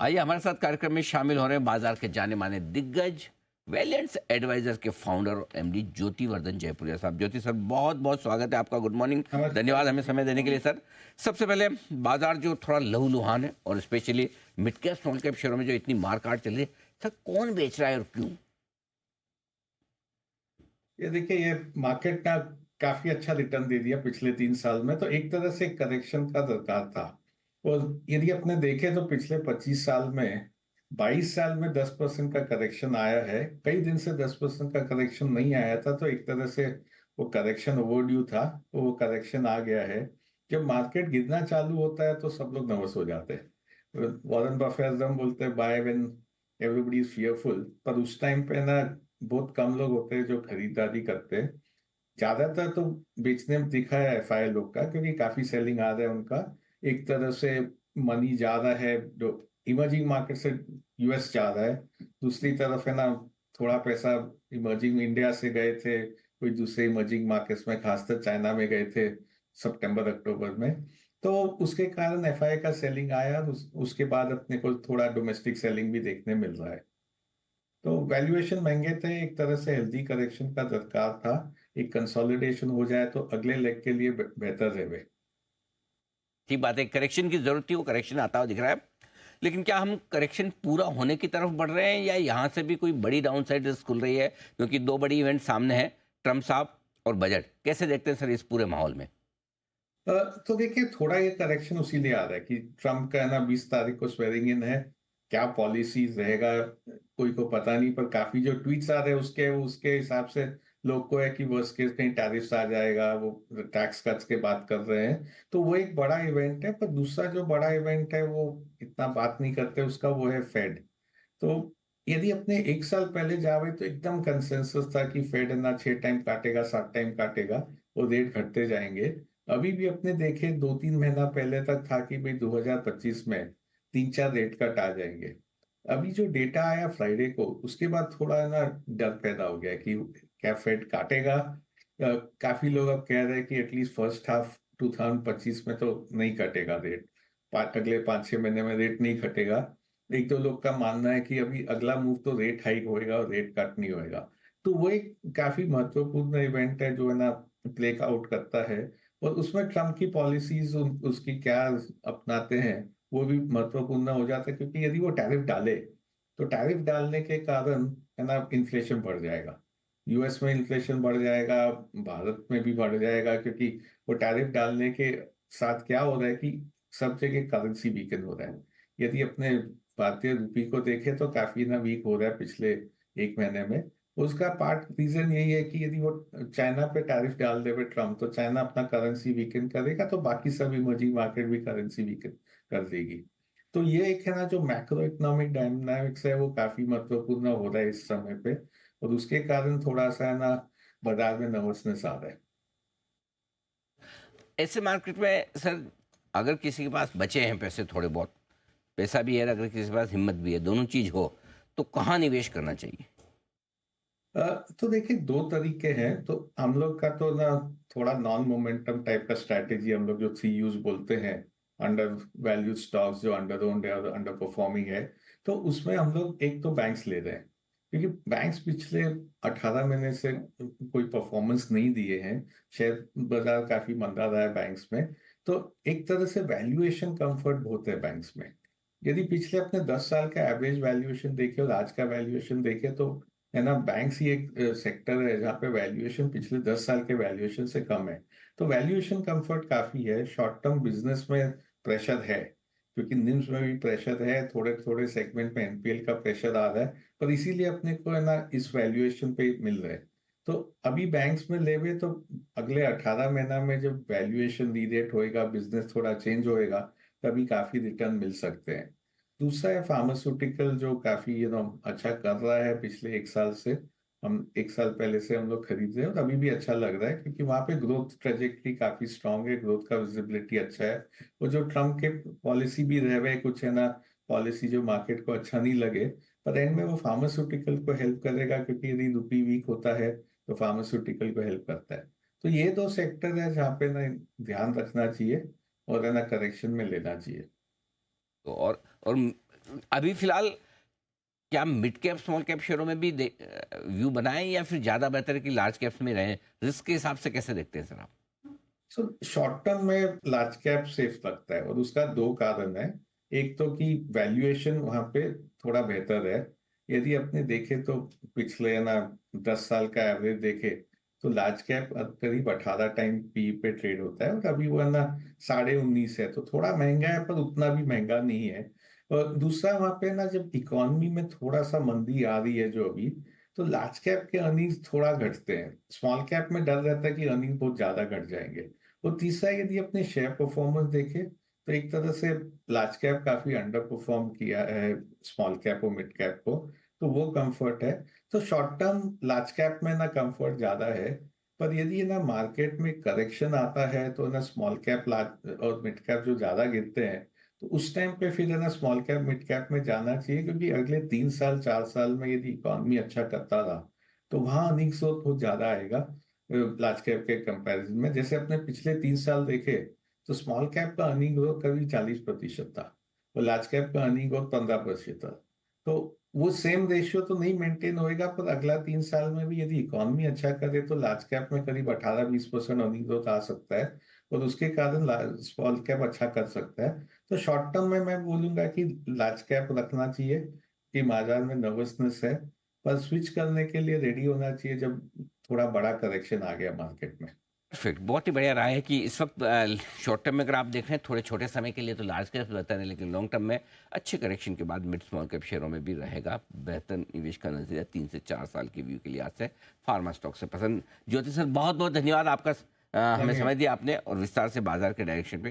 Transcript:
आइए हमारे साथ कार्यक्रम में शामिल हो रहे हैं बाजार के जाने माने दिग्गज वैलियंट्स एडवाइजर के फाउंडर और एमडी ज्योति वर्धन जयपुरिया साहब। ज्योति सर, बहुत बहुत स्वागत है आपका। गुड मॉर्निंग, धन्यवाद हमें समय देने के लिए सर। सबसे पहले बाजार जो थोड़ा लहूलुहान है और specially mid cap small cap शेयरों में जो इतनी मारकाट चल रही है, सर कौन बेच रहा है और क्यों? ये देखिए, ये मार्केट ना काफी अच्छा रिटर्न दे दिया पिछले 3 साल में, तो एक तरह से करेक्शन का दरकार था। और यदि अपने देखें तो पिछले 25 साल में 22 साल में 10% का करेक्शन आया है। कई दिन से 10% का करेक्शन नहीं आया था, तो एक तरह से वो करेक्शन ओवरड्यू था, तो वो करेक्शन आ गया है। जब मार्केट गिरना चालू होता है तो सब लोग नर्वस हो जाते हैं। वॉरेन बफेट एकदम बोलते हैं by when everybody is fearful, पर उस टाइम पे ना बहुत कम लोग होते हैं जो खरीदारी करते हैं। ज्यादातर तो बेचने में दिखा है एफआई लोग का, क्योंकि काफी सेलिंग आ रहा है उनका। एक तरह से मनी जा रहा है जो इमर्जिंग मार्केट से यूएस जा रहा है। दूसरी तरफ है ना, थोड़ा पैसा इमर्जिंग इंडिया से गए थे, कोई दूसरे इमर्जिंग मार्केट्स में, खासकर चाइना में गए थे सितंबर अक्टूबर में। तो उसके कारण एफआई का सेलिंग आया, और उसके बाद अपने को थोड़ा डोमेस्टिक सेलिंग भी देखने मिल रहा है। तो वैल्यूएशन महंगे थे, एक तरह से हेल्दी करेक्शन का दरकार था। एक कंसोलिडेशन हो जाए तो अगले लेग के लिए बेहतर रहे। ठीक बात है, करेक्शन की जरूरत थी, वो करेक्शन आता हुआ दिख रहा है। लेकिन क्या हम करेक्शन पूरा होने की तरफ बढ़ रहे हैं या यहाँ से भी कोई बड़ी डाउन साइड रिस्क खुल रही है? क्योंकि दो बड़ी इवेंट सामने हैं, ट्रम्प साहब और बजट। कैसे देखते हैं सर इस पूरे माहौल में? तो देखिए, थोड़ा ये करेक्शन उसीलिए आ रहा है कि ट्रम्प का है ना 20 तारीख को स्वेरिंग इन है। क्या पॉलिसीज रहेगा कोई को पता नहीं, पर काफी जो ट्वीट्स आ रहे हैं उसके उसके हिसाब से लोग को है कि वर्स्ट केस कहीं टैरिफ्स आ जाएगा, वो टैक्स कट्स के बात कर रहे हैं। तो वो एक बड़ा इवेंट है, पर दूसरा जो बड़ा इवेंट है वो इतना बात नहीं करते उसका, वो है फेड। तो यदि अपने 1 साल पहले जावे तो एकदम कंसेंसस था कि फेड है ना 6 टाइम काटेगा, 7 टाइम काटेगा, वो रेट घटते जाएंगे। अभी भी अपने देखे 2-3 महीना पहले तक था कि भाई 2025 में 3-4 रेट कट आ जाएंगे। अभी जो डेटा आया फ्राइडे को, उसके बाद थोड़ा है ना डर पैदा हो गया कि क्या फेड काटेगा। काफी लोग अब कह रहे हैं कि एटलीस्ट फर्स्ट हाफ 2025 में तो नहीं कटेगा रेट। अगले 5-6 महीने में रेट नहीं घटेगा। एक दो लोग का मानना है कि अभी अगला मूव तो रेट हाइक होएगा और रेट कट नहीं होएगा। तो वो एक काफी महत्वपूर्ण इवेंट है जो है ना प्ले आउट करता है। और उसमें ट्रम्प की पॉलिसीज उसकी क्या अपनाते हैं वो भी महत्वपूर्ण हो जाता है, क्योंकि यदि वो टैरिफ डाले तो टैरिफ डालने के कारण है ना इन्फ्लेशन बढ़ जाएगा। यूएस में इन्फ्लेशन बढ़ जाएगा, भारत में भी बढ़ जाएगा, क्योंकि वो टैरिफ डालने के साथ क्या हो रहा है कि सब जगह करेंसी वीकन हो रहा है। यदि अपने भारतीय रुपये को देखें तो काफी ना वीक हो रहा है पिछले 1 महीने में। उसका पार्ट रीजन यही है कि यदि वो चाइना पे टैरिफ डाल देवे ट्रम्प, तो चाइना अपना करेंसी वीकन करेगा, तो बाकी सब इमर्जिंग मार्केट भी करेंसी वीकन कर देगी। तो ये एक है ना जो मैक्रो इकोनॉमिक डायनामिक्स है वो काफी महत्वपूर्ण हो रहा है इस समय पे। और उसके कारण थोड़ा सा है ना बाजार में नर्वसनेस आ रहा है। ऐसे मार्केट में सर, अगर किसी के पास बचे हैं पैसे, थोड़े बहुत पैसा भी है, अगर किसी के पास हिम्मत भी है, दोनों चीज हो, तो कहाँ निवेश करना चाहिए? तो देखिए, दो तरीके हैं। तो हम लोग का तो ना थोड़ा नॉन मोमेंटम टाइप का स्ट्रैटेजी, हम लोग जो 3 यूज बोलते हैं, अंडर वैल्यू स्टॉक्स जो अंडर ओन्ड है और अंडर परफॉर्मिंग है। तो उसमें हम लोग एक तो बैंक्स ले रहे हैं, क्योंकि बैंक्स पिछले 18 महीने से कोई परफॉर्मेंस नहीं दिए हैं। शेयर बाजार काफी मंदा रहा है बैंक्स में। तो एक तरह से वैल्यूएशन कंफर्ट बहुत है बैंक्स में। यदि पिछले अपने 10 साल का एवरेज वैल्यूएशन देखे और आज का वैल्यूएशन देखे, तो है ना बैंक्स ही एक सेक्टर है जहाँ पे वैल्यूएशन पिछले 10 साल के वैल्यूएशन से कम है। तो वैल्यूएशन कंफर्ट काफी है। शॉर्ट टर्म बिजनेस में प्रेशर है, क्योंकि निम्स में भी प्रेशर है, थोड़े थोड़े सेगमेंट में एनपीएल का प्रेशर आ रहा है। पर इसीलिए अपने को है ना इस वैल्यूएशन पे मिल रहा है। तो अभी बैंक्स में लेवे तो अगले 18 महीना में जब वैल्यूएशन रीरेट होएगा, बिजनेस थोड़ा चेंज होएगा, तभी काफी रिटर्न मिल सकते हैं। दूसरा है फार्मास्यूटिकल, जो काफी अच्छा कर रहा है पिछले 1 साल से। हम 1 साल पहले से हम लोग खरीद रहे हैं और अभी भी अच्छा लग रहा है, क्योंकि वहां पे ग्रोथ ट्रेजेक्टरी काफी स्ट्रांग है, ग्रोथ का विजिबिलिटी अच्छा है। वो जो ट्रम्प के पॉलिसी भी रहे कुछ है ना, पॉलिसी जो मार्केट को अच्छा नहीं लगे, पर एंड में वो फार्मास्यूटिकल को हेल्प करेगा, क्योंकि यदि रुपी वीक होता है तो फार्मास्यूटिकल को हेल्प करता है। तो ये दो सेक्टर है जहाँ पे ना ध्यान रखना चाहिए और है ना करेक्शन में लेना चाहिए। तो और अभी फिलहाल क्या मिड कैप स्मॉल कैप शेयरों में भी व्यू बनाएं या फिर ज़्यादा बेहतर है कि लार्ज कैप्स में रहें? रिस्क के हिसाब से कैसे देखते हैं सर आप? सो शॉर्ट टर्म में लार्ज कैप सेफ लगता है और उसका दो कारण है। एक तो कि वैल्यूएशन वहां पे थोड़ा बेहतर है। यदि अपने देखे तो पिछले ना 10 साल का एवरेज देखे तो लार्ज कैप अब करीब 18 टाइम पी पे ट्रेड होता है और अभी वो है ना 19.5 है, तो थोड़ा महंगा है पर उतना भी महंगा नहीं है। और दूसरा वहां पे ना जब इकोनॉमी में थोड़ा सा मंदी आ रही है जो अभी, तो लार्ज कैप के अर्निंग्स थोड़ा घटते हैं। स्मॉल कैप में डर रहता है कि अर्निंग बहुत ज्यादा घट जाएंगे। और तीसरा यदि अपने शेयर परफॉर्मेंस देखें तो एक तरह से लार्ज कैप काफी अंडर परफॉर्म किया है स्मॉल कैप और मिड कैप को, तो वो कंफर्ट है। तो शॉर्ट टर्म लार्ज कैप में ना कंफर्ट ज्यादा है, पर यदि ना मार्केट में करेक्शन आता है तो ना स्मॉल कैप लार्ज और मिड कैप जो ज्यादा गिरते हैं, तो उस टाइम पे फिर है ना स्मॉल कैप मिड कैप में जाना चाहिए, क्योंकि अगले 3 साल 4 साल में यदि इकोनॉमी अच्छा करता रहा तो वहां अर्निंग ग्रोथ बहुत ज्यादा आएगा लार्ज कैप के कंपैरिजन में। जैसे अपने पिछले 3 साल देखे तो स्मॉल कैप का अर्निंग ग्रोथ करीब 40% था और लार्ज कैप का अर्निंग ग्रोथ 15% था। तो वो सेम रेशियो तो नहीं मेंटेन होएगा, पर अगला 3 साल में भी यदि इकोनॉमी अच्छा करे तो लार्ज कैप में करीब 18-20% अर्निंग ग्रोथ आ सकता है और उसके कारण स्मॉल कैप अच्छा कर सकता है। तो शॉर्ट टर्म में मैं बोलूंगा कि लार्ज कैप रखना चाहिए कि बाजार में नर्वसनेस है, पर स्विच करने के लिए रेडी होना चाहिए जब थोड़ा बड़ा करेक्शन आ गया मार्केट में। परफेक्ट, बहुत ही बढ़िया राय है कि इस वक्त शॉर्ट टर्म में अगर आप देख रहे हैं थोड़े छोटे समय के लिए तो लार्ज कैप बेहतर है, लेकिन लॉन्ग टर्म में अच्छे करेक्शन के बाद मिड स्मॉल कैप शेयरों में भी रहेगा बेहतर निवेश का नजरिया 3 से 4 साल के व्यू के लिए। आज से फार्मा स्टॉक से पसंद। ज्योति सर, बहुत बहुत धन्यवाद आपका, हमें समय धन्यवाद। दिया आपने और विस्तार से बाजार के डायरेक्शन पे